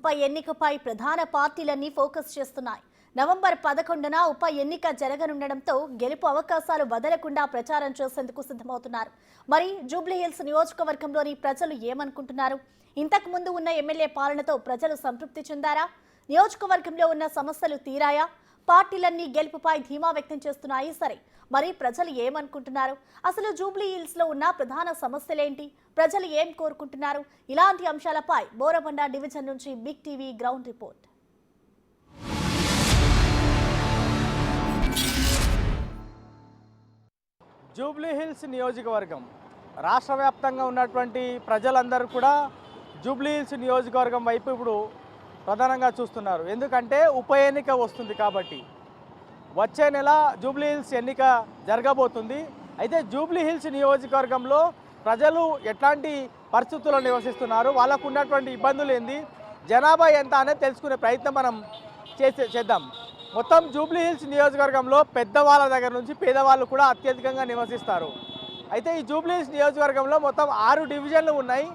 ఉప ఎన్నికపై ప్రధాన పార్టీలన్నీ ఫోకస్ చేస్తున్నాయి. నవంబర్ 11న ఉప ఎన్నిక జరగనుండడంతో గెలుపు అవకాశాలు వదలకుండా ప్రచారం చేసేందుకు సిద్ధమవుతున్నారు. మరి జూబ్లీహిల్స్ నియోజకవర్గంలోని ప్రజలు ఏమనుకుంటున్నారు? ఇంతకు ముందు ఉన్న ఎమ్మెల్యే పాలనతో ప్రజలు సంతృప్తి చెందారా? నియోజకవర్గంలో ఉన్న సమస్యలు తీరాయా? పార్టీలన్నీ గెలుపుపై ధీమా వ్యక్తం చేస్తున్నాయి. సరే, మరి ప్రజలు ఏమనుకుంటున్నారు? అసలు జూబ్లీహిల్స్ లో ఉన్న ప్రధాన సమస్యలేంటి? ప్రజలు ఏం కోరుకుంటున్నారు? ఇలాంటి అంశాలపై బోరబండ డివిజన్ నుంచి big TV ground report. Jubilee Hills నియోజకవర్గం రాష్ట్ర వ్యాప్తంగా ఉన్నటువంటి ప్రజలందరూ కూడా జూబ్లీహిల్స్ నియోజకవర్గం వైపు ఇప్పుడు ప్రధానంగా చూస్తున్నారు. ఎందుకంటే ఉప ఎన్నిక వస్తుంది కాబట్టి వచ్చే నెల జూబ్లీహిల్స్ ఎన్నిక జరగబోతుంది. అయితే జూబ్లీహిల్స్ నియోజకవర్గంలో ప్రజలు ఎట్లాంటి పరిస్థితుల్లో నివసిస్తున్నారు, వాళ్ళకు ఉన్నటువంటి ఇబ్బందులు ఏంది, జనాభా ఎంత అనేది తెలుసుకునే ప్రయత్నం మనం చేద్దాం. మొత్తం జూబ్లీహిల్స్ నియోజకవర్గంలో పెద్దవాళ్ళ దగ్గర నుంచి పేదవాళ్ళు కూడా అత్యధికంగా నివసిస్తారు. అయితే ఈ జూబ్లీహిల్స్ నియోజకవర్గంలో మొత్తం 6 డివిజన్లు ఉన్నాయి.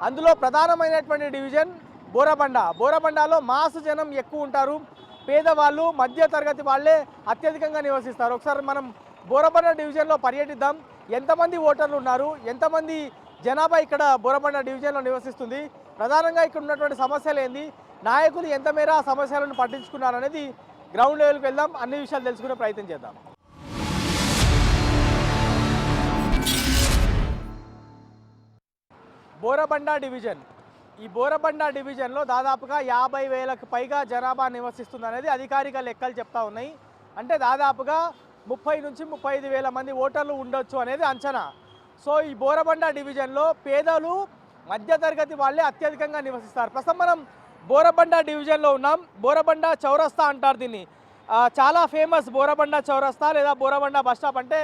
అందులో ప్రధానమైనటువంటి డివిజన్ బోరబండ. బోరబండలో మాస్ జనం ఎక్కువ ఉంటారు, పేదవాళ్ళు మధ్య తరగతి వాళ్ళే అత్యధికంగా నివసిస్తారు. ఒకసారి మనం బోరబండ డివిజన్లో పర్యటిద్దాం. ఎంతమంది ఓటర్లు ఉన్నారు, ఎంతమంది జనాభా ఇక్కడ బోరబండ డివిజన్లో నివసిస్తుంది, ప్రధానంగా ఇక్కడ ఉన్నటువంటి సమస్యలు ఏంది, నాయకులు ఎంత మేర ఆ సమస్యలను పట్టించుకున్నారు అనేది గ్రౌండ్ లెవెల్కి వెళ్దాం, అన్ని విషయాలు తెలుసుకునే ప్రయత్నం చేద్దాం. బోరబండ డివిజన్. ఈ బోరబండ డివిజన్లో దాదాపుగా 50,000కు పైగా జనాభా నివసిస్తుంది అనేది అధికారిక లెక్కలు చెప్తా ఉన్నాయి. అంటే దాదాపుగా 30 నుంచి 35,000 మంది ఓటర్లు ఉండొచ్చు అనేది అంచనా. సో ఈ బోరబండ డివిజన్లో పేదలు మధ్యతరగతి వాళ్ళే అత్యధికంగా నివసిస్తారు. ప్రస్తుతం మనం బోరబండ డివిజన్లో ఉన్నాం. బోరబండ చౌరస్తా అంటారు దీన్ని. చాలా ఫేమస్ బోరబండ చౌరస్తా లేదా బోరబండ బస్ స్టాప్ అంటే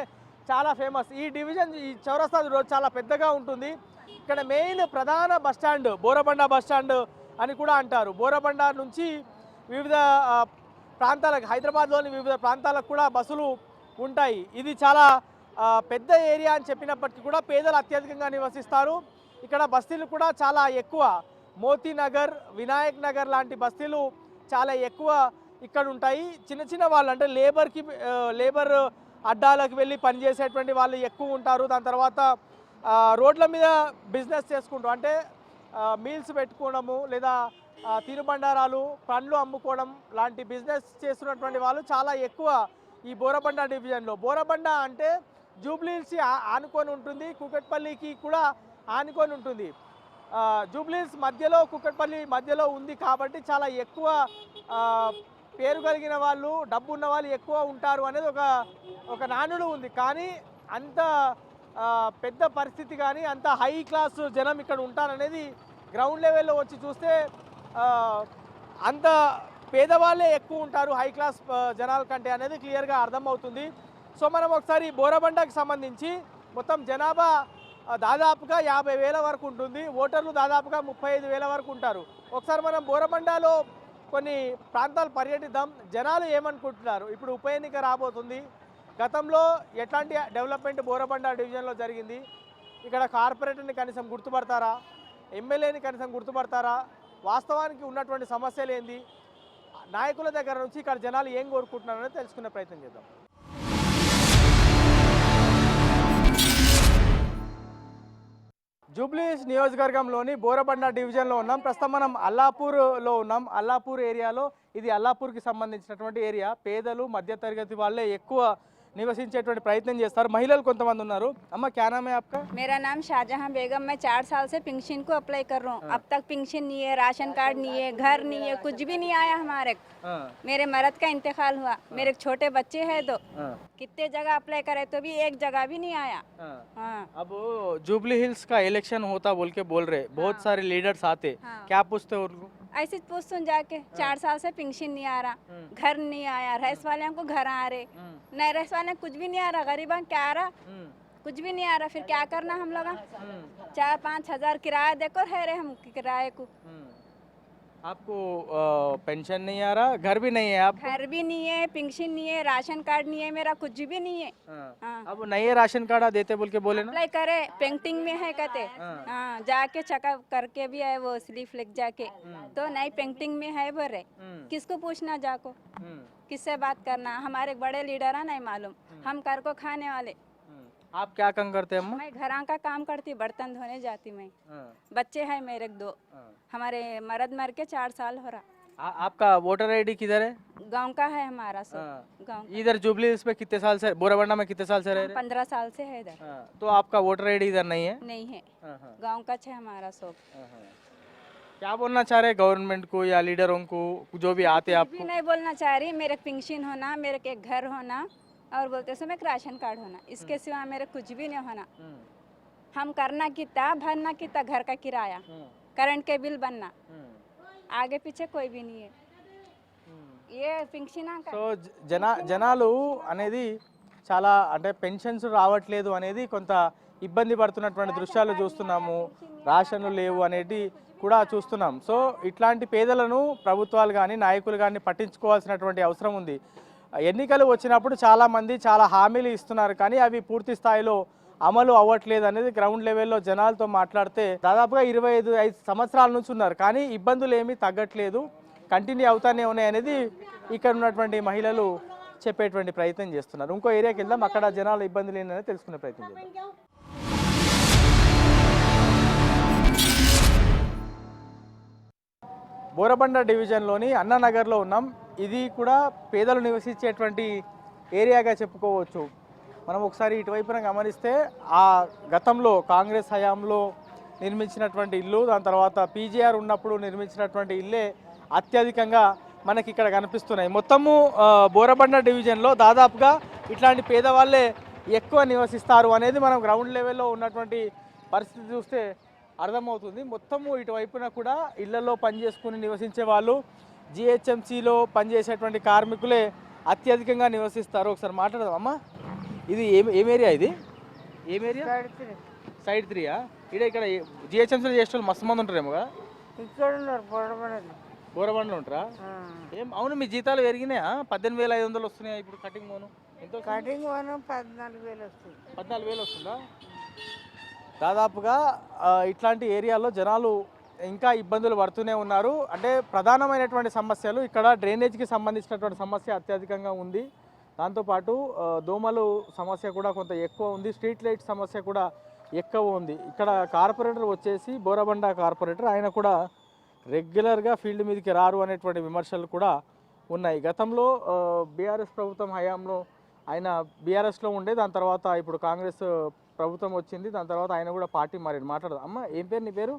చాలా ఫేమస్. ఈ డివిజన్, ఈ చౌరస్తా రోజు చాలా పెద్దగా ఉంటుంది. ఇక్కడ మెయిన్ ప్రధాన బస్టాండ్ బోరబండ బస్టాండ్ అని కూడా అంటారు. బోరబండ నుంచి వివిధ ప్రాంతాలకు, హైదరాబాద్లోని వివిధ ప్రాంతాలకు కూడా బస్సులు ఉంటాయి. ఇది చాలా పెద్ద ఏరియా అని చెప్పినప్పటికీ కూడా పేదలు అత్యధికంగా నివసిస్తారు. ఇక్కడ బస్తీలు కూడా చాలా ఎక్కువ. మోతీ నగర్, వినాయక్ నగర్ లాంటి బస్తీలు చాలా ఎక్కువ ఇక్కడ ఉంటాయి. చిన్న చిన్న వాళ్ళు అంటే లేబర్ అడ్డాలకు వెళ్ళి పనిచేసేటువంటి వాళ్ళు ఎక్కువ ఉంటారు. దాని తర్వాత రోడ్ల మీద బిజినెస్ చేసుకుంటాం, అంటే మీల్స్ పెట్టుకోవడము లేదా తినుబండారాలు, పండ్లు అమ్ముకోవడం లాంటి బిజినెస్ చేస్తున్నటువంటి వాళ్ళు చాలా ఎక్కువ ఈ బోరబండ డివిజన్లో. బోరబండ అంటే జూబ్లీహిల్స్ ఆనుకొని ఉంటుంది, కూకట్పల్లికి కూడా ఆనుకొని ఉంటుంది. జూబ్లీహిల్స్ మధ్యలో, కూకట్పల్లి మధ్యలో ఉంది కాబట్టి చాలా ఎక్కువ పేరు కలిగిన వాళ్ళు, డబ్బు ఉన్న వాళ్ళు ఎక్కువ ఉంటారు అనేది ఒక నానుడు ఉంది. కానీ అంత పెద్ద పరిస్థితి కానీ అంత హై క్లాస్ జనం ఇక్కడ ఉంటారనేది గ్రౌండ్ లెవెల్లో వచ్చి చూస్తే అంత పేదవాళ్ళే ఎక్కువ ఉంటారు హై క్లాస్ జనాల కంటే అనేది క్లియర్గా అర్థమవుతుంది. సో మనం ఒకసారి బోరబండకు సంబంధించి మొత్తం జనాభా దాదాపుగా 50,000 వరకు ఉంటుంది. ఓటర్లు దాదాపుగా 35,000 వరకు ఉంటారు. ఒకసారి మనం బోరబండలో కొన్ని ప్రాంతాలు పర్యటిద్దాం. జనాలు ఏమనుకుంటున్నారు? ఇప్పుడు ఉప ఎన్నిక రాబోతుంది. గతంలో ఎట్లాంటి డెవలప్మెంట్ బోరబండ డివిజన్లో జరిగింది? ఇక్కడ కార్పొరేటర్ని కనీసం గుర్తుపడతారా? ఎమ్మెల్యేని కనీసం గుర్తుపడతారా? వాస్తవానికి ఉన్నటువంటి సమస్యలు ఏంది? నాయకుల దగ్గర నుంచి ఇక్కడ జనాలు ఏం కోరుకుంటున్నారని తెలుసుకునే ప్రయత్నం చేద్దాం. జూబ్లీహిల్స్ నియోజకవర్గంలోని బోరబండ డివిజన్లో ఉన్నాం. ప్రస్తుతం మనం అల్లాపూర్లో ఉన్నాం. అల్లాపూర్ ఏరియాలో, ఇది అల్లాపూర్కి సంబంధించినటువంటి ఏరియా. పేదలు మధ్యతరగతి వాళ్ళే ఎక్కువ నివసించేటువంటి ప్రయత్నం చేస్తారు. మహిళలు కొంతమంది ఉన్నారు. అమ్మ, क्या नाम है आपका? मेरा नाम शाहजहां बेगम। मैं 4 साल से पेंशन को अप्लाई कर रहा हूँ। अब तक पेंशन नहीं है, राशन कार्ड नहीं है, घर नहीं है, कुछ भी नहीं आया हमारे। मेरे मर्द का इंतकाल हुआ, मेरे छोटे बच्चे हैं तो कितने जगह अप्लाई करे तो भी एक जगह भी नहीं आया। अब जुबली-हिल्स का इलेक्शन होता बोल के बोल रहे, बहुत सारे लीडर्स आते, क्या पूछते हो उनको? ऐसे पूछते जाके 4 साल से पेंशन नहीं आ रहा, घर नहीं आया, रैस वाले को घर आ रहे, नहीं रैस वाले कुछ भी नहीं आ रहा, गरीबा क्या आ रहा, कुछ भी नहीं आ रहा। फिर क्या करना हम लोग? 4-5 हजार किराया देकर है रहे हम किराए को। आपको पेंशन नहीं आ रहा, घर भी नहीं है आप? घर भी नहीं है, पेंशन नहीं है, राशन कार्ड नहीं है, मेरा कुछ भी नहीं है। हाँ। अब नए राशन कार्ड देते बोल के बोले ना। अप्लाई करे, पेंटिंग में है कहते। हाँ। हाँ, जाके चेकअप करके भी आए वो स्लीप लेके जाके, तो नई पेंटिंग में है बोले। किसको पूछना जाको, किससे बात करना? हमारे बड़े लीडर है नहीं मालूम, हम कर को खाने वाले। आप क्या काम करते हैं अम्मा? मैं घरा का काम करती, बर्तन धोने जाती मैं। बच्चे हैं मेरे 2, हमारे मर्द मर के 4 साल हो रहा। आपका वोटर आईडी किधर है? गांव का है हमारा सब। गांव इधर जुबली हिल्स में कितने साल से, बोराबंडा में कितने साल से रह रहे 15 साल से है इधर। हैं? तो आपका वोटर आईडी इधर नहीं है? नहीं है, गांव का है हमारा सब। क्या बोलना चाह रहे हैं गवर्नमेंट को या लीडरों को जो भी आते हैं भी आपको? नहीं बोलना चाह रही, मेरे पेंशन होना, मेरे के घर होना और बोलते समय राशन कार्ड होना, इसके सिवा मेरे कुछ भी नहीं होना। हम करना कितना, भरना कितना घर का किराया, करंट के बिल बनना, आगे पीछे कोई भी नहीं है। ये पेंशन సో జనాలు అనేది చాలా అంటే పెన్షన్స్ రావట్లేదు అనేది కొంత ఇబ్బంది పడుతున్నటువంటి దృశ్యాలు చూస్తున్నాము. రాషన్లు లేవు అనేది కూడా చూస్తున్నాం. సో ఇట్లాంటి పేదలను ప్రభుత్వాలు కానీ నాయకులు కానీ పట్టించుకోవాల్సినటువంటి అవసరం ఉంది. ఎన్నికలు వచ్చినప్పుడు చాలామంది చాలా హామీలు ఇస్తున్నారు, కానీ అవి పూర్తి స్థాయిలో అమలు అవ్వట్లేదు అనేది గ్రౌండ్ లెవెల్లో జనాలతో మాట్లాడితే దాదాపుగా 25 సంవత్సరాల నుంచి ఉన్నారు, కానీ ఇబ్బందులు ఏమీ తగ్గట్లేదు, కంటిన్యూ అవుతానే ఉన్నాయి అనేది ఇక్కడ ఉన్నటువంటి మహిళలు చెప్పేటువంటి ప్రయత్నం చేస్తున్నారు. ఇంకో ఏరియాకి వెళ్దాం, అక్కడ జనాలు ఇబ్బందులు ఏంటనేది తెలుసుకునే ప్రయత్నం చేద్దాం. బోరబండ డివిజన్లోని అన్నానగర్లో ఉన్నాం. ఇది కూడా పేదలు నివసించేటువంటి ఏరియాగా చెప్పుకోవచ్చు. మనం ఒకసారి ఇటువైపున గమనిస్తే ఆ గతంలో కాంగ్రెస్ హయాంలో నిర్మించినటువంటి ఇల్లు, దాని తర్వాత పీజీఆర్ ఉన్నప్పుడు నిర్మించినటువంటి ఇల్లే అత్యధికంగా మనకి ఇక్కడ కనిపిస్తున్నాయి. మొత్తము బోరబండ డివిజన్లో దాదాపుగా ఇట్లాంటి పేదవాళ్ళే ఎక్కువ నివసిస్తారు అనేది మనం గ్రౌండ్ లెవెల్లో ఉన్నటువంటి పరిస్థితి చూస్తే అర్థమవుతుంది. మొత్తము ఇటువైపున కూడా ఇళ్లలో పనిచేసుకుని నివసించే వాళ్ళు, జిహెచ్ఎంసీలో పనిచేసేటువంటి కార్మికులే అత్యధికంగా నివసిస్తారు. ఒకసారి మాట్లాడదాం అమ్మా. ఇది ఏం ఏరియా? ఇది ఏం ఏరియా? సైడ్ 3. ఇక్కడ జిహెచ్ఎంసీలో చేసే వాళ్ళు మస్తు మంది ఉంటారేమో కదా? ఇక్కడ ఉన్నారు బోరబండలో ఉంటారా? ఏం అవును, మీ జీతాలు పెరిగినాయా? 18,500 వస్తున్నాయా ఇప్పుడు? కటింగ్ మోను ఎంతో? కటింగ్ వనం 14,000 వస్తుంది. 14,000 వస్తుందా? దాదాపుగా ఇట్లాంటి ఏరియాలో జనాలు ఇంకా ఇబ్బందులు పడుతూనే ఉన్నారు. అంటే ప్రధానమైనటువంటి సమస్యలు ఇక్కడ డ్రైనేజ్కి సంబంధించినటువంటి సమస్య అత్యధికంగా ఉంది. దాంతోపాటు దోమలు సమస్య కూడా కొంత ఎక్కువ ఉంది. స్ట్రీట్ లైట్ సమస్య కూడా ఎక్కువ ఉంది. ఇక్కడ కార్పొరేటర్ వచ్చేసి బోరబండ కార్పొరేటర్, ఆయన కూడా రెగ్యులర్గా ఫీల్డ్ మీదకి రారు అనేటువంటి విమర్శలు కూడా ఉన్నాయి. గతంలో బీఆర్ఎస్ ప్రభుత్వం హయాంలో ఆయన బీఆర్ఎస్లో ఉండే, దాని తర్వాత ఇప్పుడు కాంగ్రెస్ ప్రభుత్వం వచ్చింది, దాని తర్వాత ఆయన కూడా పార్టీ మారాడు. మాట్లాడదాం అమ్మ. ఏం పేరు నీ పేరు?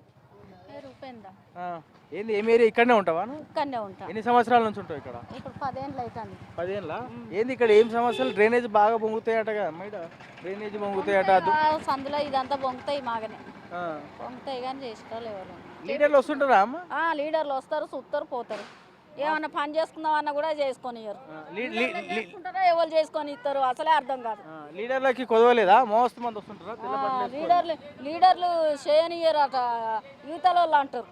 ఏంది ఏం ఏరియా? ఇక్కడనే ఉంటావా? ఇక్కడనే ఉంటా. ఎన్ని సంవత్సరాల నుంచి ఉంటావు ఇక్కడ? ఇప్పుడు 10 ఏళ్ళు అవుతుంది. 10 ఏళ్ళ? ఏంది ఇక్కడ ఏం సమస్యలు? డ్రైనేజ్ బాగా పొంగుతాయటగా అమ్మాయిడ? డ్రైనేజ్ పొంగుతాయట, సందులో ఇదంతా బొంగుతాయి, మాగనే బొంగుతాయి కానీ చేసుకోవాలి ఎవరు. లీడర్లు వస్తుంటారా అమ్మ? లీడర్లు వస్తారు, చూస్తారు, పోతారు. ఏమన్నా పని చేసుకుందాం అన్న కూడా చేసుకొని ఇయ్యరు. ఎవరు చేసుకొని ఇస్తారు అసలే అర్థం కాదు. లీడర్లకి కొదవలేదా? మోస్తు మంది వస్తుంటారా? లీడర్లు చేయనియరట, యువతల వాళ్ళు అంటారు.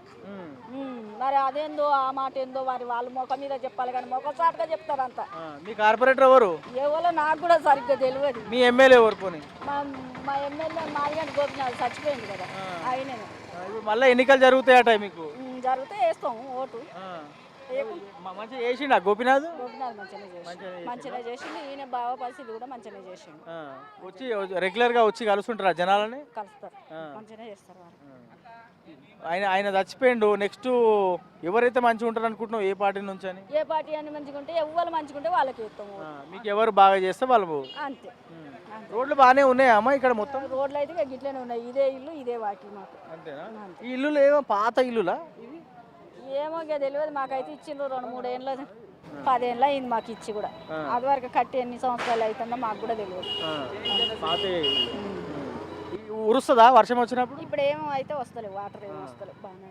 మరి అదేందో ఆ మాట ఏందో మరి వాళ్ళు మొక్క మీద చెప్పాలి, కానీ మొక్కసాటుగా చెప్తారు అంతా. మీ కార్పొరేటర్ ఎవరు? ఎవరో నాకు కూడా సరిగ్గా తెలియదు. మీ ఎమ్మెల్యే ఎవరు? పోనీ మా ఎమ్మెల్యే మాదిగంటి గోపినాథ్ చచ్చిపోయింది కదా, ఆయనే. మళ్ళీ ఎన్నికలు జరుగుతాయట మీకు? జరిగితే వేస్తాము ఓటు. మంచిగా చేసిండు గోపినాథ్? గోపినాథ్ మంచిగా చేసిండు. ఈయన బావ పరిస్థితి కూడా మంచిగా చేసిండు. వచ్చి రెగ్యులర్గా వచ్చి కలుస్తుంటారా జనాలని? కలుస్తారు, మంచిగా చేస్తారు వారు. ఆయన చచ్చిపోయిండు. నెక్స్ట్ ఎవరైతే మంచిగా ఉంటారు అనుకుంటున్నావు? ఏ పార్టీ నుంచి అని? ఏ పార్టీ అని మంచిగా ఉంటే ఎవరు మంచిగా ఉంటే వాళ్ళకి ఇస్తాము. మీకు ఎవరు బాగా చేస్తే వాళ్ళు అంతే. రోడ్లు బాగానే ఉన్నాయా అమ్మా ఇక్కడ? మొత్తం రోడ్లు అయితే గిట్లనే ఉన్నాయి. ఇదే ఇల్లు, ఇదే వాటి మాకు. అంతేనా? ఈ ఇల్లులు ఏమో పాత ఇల్లులా? ఏమో తెలియదు, మాకైతే ఇచ్చిండ్రు 2-3 ఏళ్ళు, 10 ఏళ్ళు అయింది మాకు ఇచ్చి కూడా. అది వరకు కట్టి ఎన్ని సంవత్సరాలు అవుతుందో మాకు కూడా తెలియదు. ఉరుస్తుందా వర్షం వచ్చినప్పుడు? ఇప్పుడు ఏమో అయితే వస్తలేవు, వాటర్ ఏమో వస్తలేవు, బాగానే.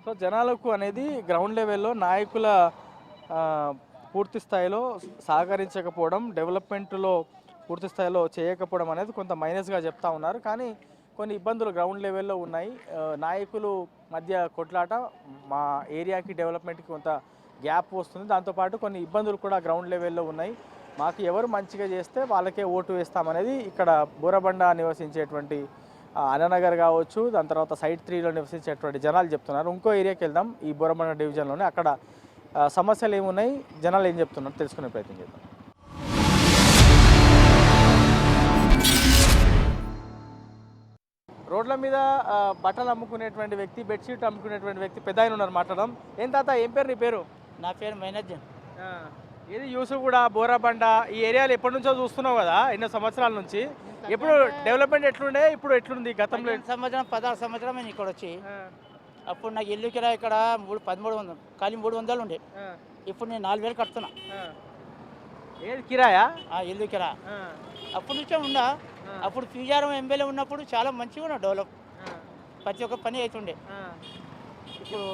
సో జనాలకు అనేది గ్రౌండ్ లెవెల్లో నాయకుల పూర్తి స్థాయిలో సహకరించకపోవడం, డెవలప్మెంట్లో పూర్తి స్థాయిలో చేయకపోవడం అనేది కొంత మైనస్గా చెప్తా ఉన్నారు. కానీ కొన్ని ఇబ్బందులు గ్రౌండ్ లెవెల్లో ఉన్నాయి. నాయకులు మధ్య కొట్లాట మా ఏరియాకి డెవలప్మెంట్కి కొంత గ్యాప్ వస్తుంది. దాంతోపాటు కొన్ని ఇబ్బందులు కూడా గ్రౌండ్ లెవెల్లో ఉన్నాయి. మాకు ఎవరు మంచిగా చేస్తే వాళ్ళకే ఓటు వేస్తామనేది ఇక్కడ బోరబండ నివసించేటువంటి అన్ననగర్ కావచ్చు, దాని తర్వాత సైట్ 3లో నివసించేటువంటి జనాలు చెప్తున్నారు. ఇంకో ఏరియాకి వెళ్దాం, ఈ బోరబండ డివిజన్లోనే. అక్కడ సమస్యలు ఏమున్నాయి, జనాలు ఏం చెప్తున్నారు తెలుసుకునే ప్రయత్నం చేద్దాం. రోడ్ల మీద బట్టలు అమ్ముకునేటువంటి వ్యక్తి, బెడ్షీట్ అమ్ముకునేటువంటి వ్యక్తి పెద్ద ఆయన ఉన్నారు, మాట్లాడడం. ఏం తాత, ఏం పేరు నీ పేరు? నా పేరు మైనజ్జన్. ఇది యూసుఫ్ కూడా బోరబండ ఈ ఏరియాలో ఎప్పటి నుంచో చూస్తున్నావు కదా, ఎన్నో సంవత్సరాల నుంచి. ఎప్పుడు డెవలప్మెంట్ ఎట్లుండే, ఇప్పుడు ఎట్లుంది? గతంలో 16 సంవత్సరం నేను ఇక్కడ వచ్చి, అప్పుడు నాకు ఇల్లు కిరాయి ఇక్కడ 1300 ఖాళీ 300 ఉండే. ఇప్పుడు నేను 4000 కడుతున్నా. ఏది కిరాయా? ఇల్లు కిరా అప్పటి నుంచే ఉండా. అప్పుడు పీజారం ఎమ్మెల్యే ఉన్నప్పుడు చాలా మంచిగా ఉన్నా, డెవలప్ ప్రతి ఒక్క పని అవుతుండే. ఇప్పుడు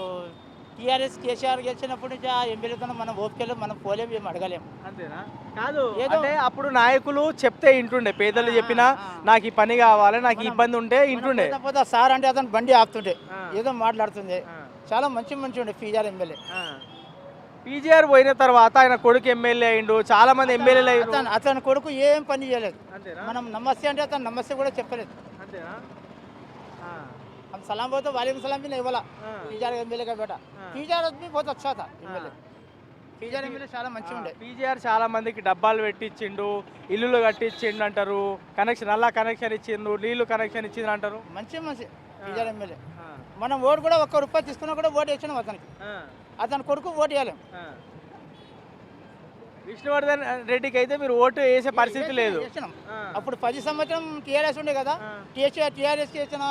టీఆర్ఎస్ కేసీఆర్ గెలిచినప్పుడు నుంచి ఆ ఎమ్మెల్యేతో మనం ఓపికలో మనం పోలేము, ఏం అడగలేము. అంతేనా? కాదు, అంటే అప్పుడు నాయకులు చెప్తే ఇంటుండే, పేదలు చెప్పినా నాకు ఈ పని కావాలి, నాకు ఈ ఇబ్బంది ఉంటే ఇంటుండే. సార్ అంటే అతను బండి ఆపుతుండే, ఏదో మాట్లాడుతుండే. చాలా మంచి ఉండే పీజార్ ఎమ్మెల్యే. పీజీఆర్ పోయిన తర్వాత ఆయన కొడుకు ఎమ్మెల్యే అయిండు, చాలా మంది ఎమ్మెల్యేలు అయ్యారు. అతని కొడుకు ఏం పని చేయలేదు. మనం నమస్తే అంటే అతను నమస్తే కూడా చెప్పలేదు. అంతేనా? हम सलाम बोलते वालेकुम सलाम भी नहीं बोला। पीजार एमएलए का बेटा पीजार आदमी बहुत अच्छा था। एमएलए పీజీఆర్ ఎమ్మెల్యే చాలా మంచిగా ఉండే. పీజీఆర్ చాలా మందికి డబ్బాలు పెట్టించిండు, ఇల్లులు కట్టించిండు అంటారు, కనెక్షన్ అలా కనెక్షన్ ఇచ్చిండు, నీళ్లు కనెక్షన్ ఇచ్చిండు అంటారు. మంచి పీజీఆర్ ఎమ్మెల్యే. మనం ఓటు కూడా ₹1 తీసుకున్నా కూడా ఓటు వేసినాం అతనికి. అతని కొడుకు ఓటు వేయలేం. విష్ణువర్ధన్ రెడ్డికి అయితే మీరు ఓటు వేసే పరిస్థితి లేదు. అప్పుడు 10 సంవత్సరం టీఆర్ఎస్ ఉండే కదా, టీఆర్ఎస్కి వేసిన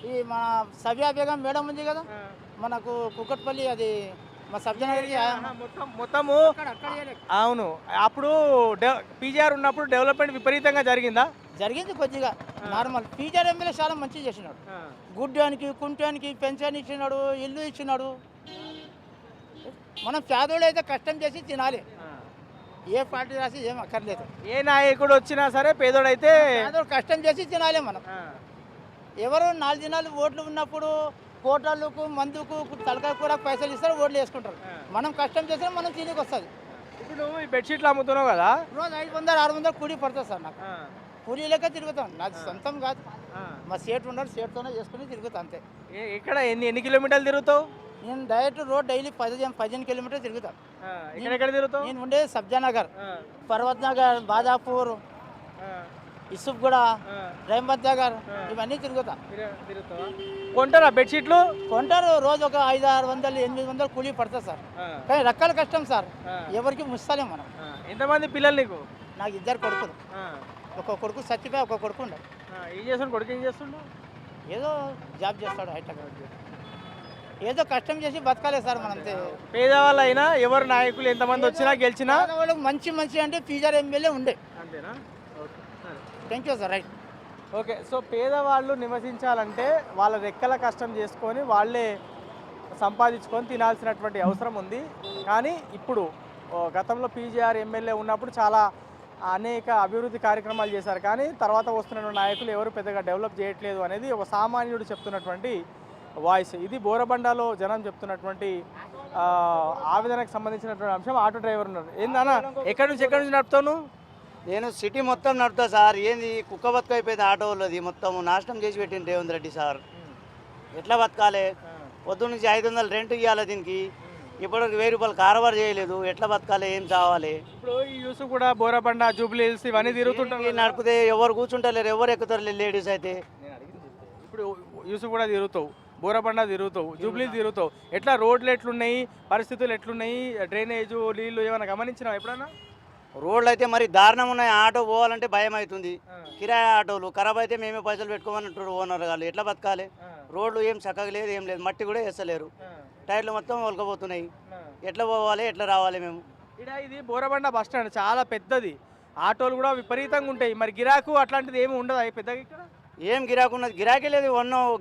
ఈ మన సవ్యా బేగం మేడం ఉంది కదా, మనకు కుక్కట్పల్లి, అది మా సబ్జనగర్కి మొత్తము. అవును, అప్పుడు పీజీఆర్ ఉన్నప్పుడు డెవలప్మెంట్ విపరీతంగా జరిగింది కొద్దిగా నార్మల్. పీజీఆర్ ఎమ్మెల్యే చాలా మంచిగా చేసినాడు. గుడ్డానికి కుంటానికి పెన్షన్ ఇచ్చినాడు, ఇల్లు ఇచ్చినాడు. మనం పేదోళ్ళు అయితే కష్టం చేసి తినాలి, ఏ పార్టీ రాసి ఏం అక్కర్లేదు. ఏ నాయకుడు వచ్చినా సరే పేదోడైతే కష్టం చేసి తినాలి. మనం ఎవరు 4 దినాలు ఓట్లు ఉన్నప్పుడు హోటళ్ళకు మందుకు తలకాయ కూర పైసలు ఇస్తారు, ఓట్లు వేసుకుంటారు. మనం కష్టం చేసినా మనం తినేకి వస్తుంది. ఇప్పుడు ఈ బెడ్షీట్లు అమ్ముతున్నావు కదా, రోజు 500-600 కూలీ పడుతుంది సార్. నాకు కూలీ లెక్క తిరుగుతాను, నాకు సొంతం కాదు. మా సేటు ఉన్నాడు, సేటుతోనే చేసుకుని తిరుగుతా అంతే. ఇక్కడ ఎన్ని కిలోమీటర్లు తిరుగుతావు? నేను డైరెక్ట్ రోడ్ డైలీ 15 కిలోమీటర్లు తిరుగుతాను. ఎక్కడ తిరుగుతావు? నేను ఉండే సబ్జానగర్, పర్వత్ నగర్, బాదాపూర్, ఇసుఫ్గూడ, రహమత్ నగర్, ఇవన్నీ తిరుగుతా. కొంటారా బెడ్షీట్లు? కొంటారు, రోజు ఒక 500-600-800 కూలీ పడుతుంది సార్. కానీ రకాల కష్టం సార్, ఎవరికి ముస్తాలేం మనం. ఎంతమంది పిల్లలు నీకు? నాకు 2 కొడుకులు. ఒక కొడుకు చచ్చిపోయి, ఒక కొడుకు ఉండే. ఏం చేస్తుండు కొడుకు? ఏం చేస్తుండు? ఏదో జాబ్ చేస్తాడు, హైటెక్. ఏదో కష్టం చేసి బతకాలే సార్ మనం. పేదవాళ్ళు అయినా ఎవరు నాయకులు ఎంతమంది వచ్చినా గెలిచినా వాళ్ళకి మంచి అంటే పీజీఆర్ ఎమ్మెల్యే ఉండే. అంతేనా? Thank you sir. Right. Okay, so పేదవాళ్ళు నివసించాలంటే వాళ్ళ రెక్కల కష్టం చేసుకొని వాళ్ళే సంపాదించుకొని తినాల్సినటువంటి అవసరం ఉంది. కానీ ఇప్పుడు గతంలో పీజీఆర్ ఎమ్మెల్యే ఉన్నప్పుడు చాలా అనేక అభివృద్ధి కార్యక్రమాలు చేశారు, కానీ తర్వాత వస్తున్న నాయకులు ఎవరు పెద్దగా డెవలప్ చేయట్లేదు అనేది ఒక సామాన్యుడు చెప్తున్నటువంటి వాయిస్. ఇది బోరబండలో జనం చెప్తున్నటువంటి ఆవేదనకు సంబంధించినటువంటి అంశం. ఆటో డ్రైవర్ ఉన్నారు. ఏందన్నా, ఎక్కడి నుంచి నడుపుతాను? నేను సిటీ మొత్తం నడుపుతా సార్. ఏంది కుక్క బతుకు అయిపోయింది ఆటో వాళ్ళది, మొత్తం నాశనం చేసి పెట్టింది రేవంత్ రెడ్డి సార్. ఎట్లా బతకాలి? పొద్దున్న నుంచి 500 రెంట్ ఇవ్వాలి దీనికి, ఇప్పటికి ₹1000 కారబార్ చేయలేదు. ఎట్లా బతకాలి? ఏం కావాలి? ఇప్పుడు ఈ యూసు కూడా బోరబండ, జూబ్లీ హిల్స్ ఇవన్నీ తిరుగుతుంటారు. నడిపితే ఎవరు కూర్చుంటలేరు, ఎవరు ఎక్కుతారు లేడీస్ అయితే. ఇప్పుడు యూసు కూడా తిరుగుతావు, బోరబండ తిరుగుతావు, జూబ్లీ తిరుగుతావు, ఎట్లా రోడ్లు ఎట్లున్నాయి, పరిస్థితులు ఎట్లున్నాయి, డ్రైనేజు, నీళ్లు ఏమైనా గమనించినావు ఎప్పుడన్నా? రోడ్లు అయితే మరి దారుణం ఉన్నాయి. ఆటో పోవాలంటే భయం అవుతుంది. కిరాయి ఆటోలు ఖరాబ్ అయితే మేమే పైసలు పెట్టుకోమన్నట్టు ఓనర్ వాళ్ళు. ఎట్లా బతకాలి? రోడ్లు ఏం చక్కగా లేదు, ఏం లేదు, మట్టి కూడా వేస్తలేరు, టైర్లు మొత్తం ఒలకపోతున్నాయి. ఎట్లా పోవాలి, ఎట్లా రావాలి మేము? ఇది బోరబండ బస్ స్టాండ్ చాలా పెద్దది, ఆటోలు కూడా విపరీతంగా ఉంటాయి. మరి గిరాకు అట్లాంటిది ఏమి ఉండదు పెద్దగా ఇక్కడ? ఏం గిరాకు ఉన్నది? గిరాకీ లేదు.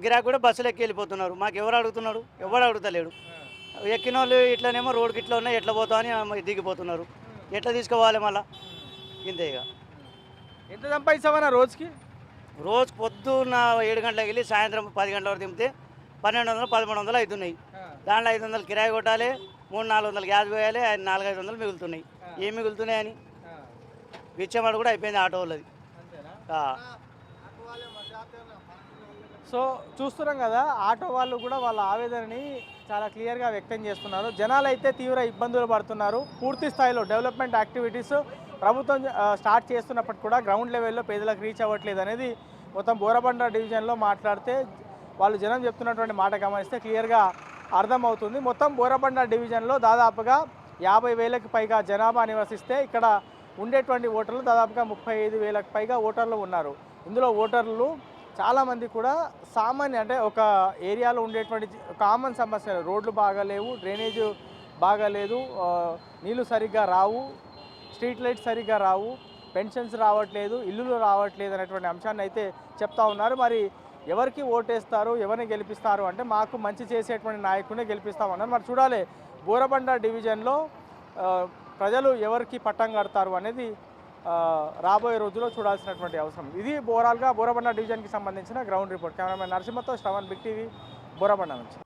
గిరాకు కూడా బస్సులు ఎక్కి వెళ్ళిపోతున్నారు. మాకు ఎవరు అడుగుతున్నాడు? ఎవరు అడుగుతలేడు. ఎక్కిన వాళ్ళు ఇట్లనేమో రోడ్కి ఇట్లా ఉన్నాయి, ఎట్లా పోతావు అని దిగిపోతున్నారు. ఎట్లా తీసుకోవాలి మళ్ళా? ఇంతే. ఇక ఎంత సంపాదిస్తావన్నా రోజుకి? రోజు పొద్దున్న 7 గంటలకు వెళ్ళి సాయంత్రం 10 గంటల వరకు దింపితే 1200 1300 అవుతున్నాయి. దాంట్లో 500 కిరాయి కొట్టాలి, 300-400 గ్యాస్ పోయాలి, 400-500 మిగులుతున్నాయి. ఏం మిగులుతున్నాయని విచ్చమాడు కూడా అయిపోయింది ఆటో వాళ్ళది. సో చూస్తున్నాం కదా, ఆటో వాళ్ళు కూడా వాళ్ళ ఆవేదనని చాలా క్లియర్గా వ్యక్తం చేస్తున్నారు. జనాలు అయితే తీవ్ర ఇబ్బందులు పడుతున్నారు. పూర్తి స్థాయిలో డెవలప్మెంట్ యాక్టివిటీస్ ప్రభుత్వం స్టార్ట్ చేస్తున్నప్పటికి కూడా గ్రౌండ్ లెవెల్లో పేదలకు రీచ్ అవ్వట్లేదు అనేది మొత్తం బోరబండ డివిజన్లో మాట్లాడితే వాళ్ళు జనం చెప్తున్నటువంటి మాట గమనిస్తే క్లియర్గా అర్థమవుతుంది. మొత్తం బోరబండ డివిజన్లో దాదాపుగా 50,000కి పైగా జనాభా నివసిస్తే ఇక్కడ ఉండేటువంటి ఓటర్లు దాదాపుగా 35,000కి పైగా ఓటర్లు ఉన్నారు. ఇందులో ఓటర్లు చాలామంది కూడా సామాన్య అంటే ఒక ఏరియాలో ఉండేటువంటి కామన్ సమస్యలు, రోడ్లు బాగాలేవు, డ్రైనేజ్ బాగాలేదు, నీళ్లు సరిగ్గా రావు, స్ట్రీట్ లైట్స్ సరిగ్గా రావు, పెన్షన్స్ రావట్లేదు, ఇల్లులు రావట్లేదు అనేటువంటి అంశాన్ని అయితే చెప్తా ఉన్నారు. మరి ఎవరికి ఓటేస్తారు, ఎవరిని గెలిపిస్తారు అంటే మాకు మంచి చేసేటువంటి నాయకుడిని గెలిపిస్తామన్నారు. మరి చూడాలి బోరబండ డివిజన్లో ప్రజలు ఎవరికి పట్టం కడతారు అనేది రాబోయే రోజుల్లో చూడాల్సినటువంటి అవసరం. ఇది ఓవరాల్గా బోరబండ డివిజన్కి సంబంధించిన గ్రౌండ్ రిపోర్ట్. కెమెరామెన్ నరసింహతో శ్రవణ్, బిగ్ టీవీ, బోరబండ నుంచి.